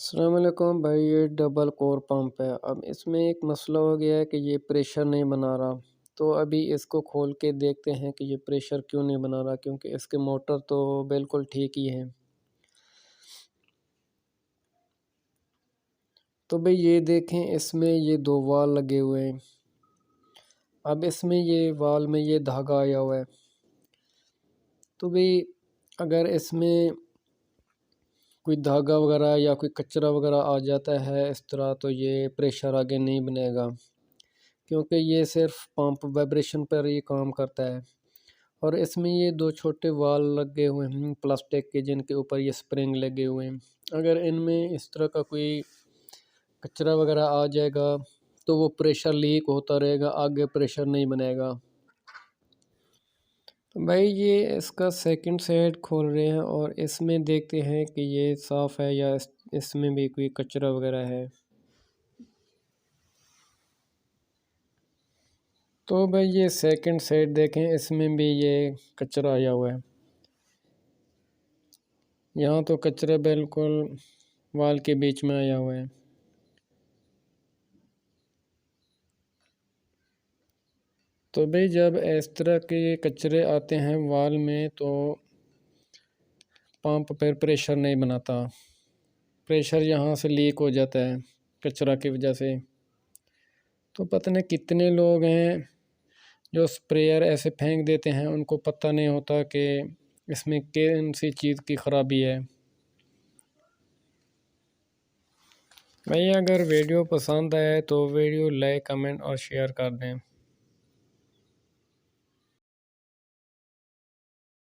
अस्सलाम वालेकुम भाई, ये डबल कोर पंप है। अब इसमें एक मसला हो गया है कि ये प्रेशर नहीं बना रहा। तो अभी इसको खोल के देखते हैं कि ये प्रेशर क्यों नहीं बना रहा, क्योंकि इसके मोटर तो बिल्कुल ठीक ही है। तो भाई ये देखें, इसमें ये दो वाल लगे हुए हैं। अब इसमें ये वाल में ये धागा आया हुआ है। तो भाई अगर इसमें कोई धागा वगैरह या कोई कचरा वगैरह आ जाता है इस तरह, तो ये प्रेशर आगे नहीं बनेगा, क्योंकि ये सिर्फ पंप वाइब्रेशन पर ही काम करता है। और इसमें ये दो छोटे वाल लगे हुए हैं प्लास्टिक के, जिनके ऊपर ये स्प्रिंग लगे हुए हैं। अगर इनमें इस तरह का कोई कचरा वगैरह आ जाएगा तो वो प्रेशर लीक होता रहेगा, आगे प्रेशर नहीं बनेगा। तो भाई ये इसका सेकंड साइड खोल रहे हैं और इसमें देखते हैं कि ये साफ़ है या इसमें भी कोई कचरा वगैरह है। तो भाई ये सेकंड साइड देखें, इसमें भी ये कचरा आया हुआ है। यहाँ तो कचरा बिल्कुल वाल के बीच में आया हुआ है। तो भाई जब इस तरह के कचरे आते हैं वाल में, तो पंप पर प्रेशर नहीं बनाता, प्रेशर यहाँ से लीक हो जाता है कचरा की वजह से। तो पता नहीं कितने लोग हैं जो स्प्रेयर ऐसे फेंक देते हैं, उनको पता नहीं होता कि इसमें कौन सी चीज़ की ख़राबी है। भाई अगर वीडियो पसंद आए तो वीडियो लाइक, कमेंट और शेयर कर दें।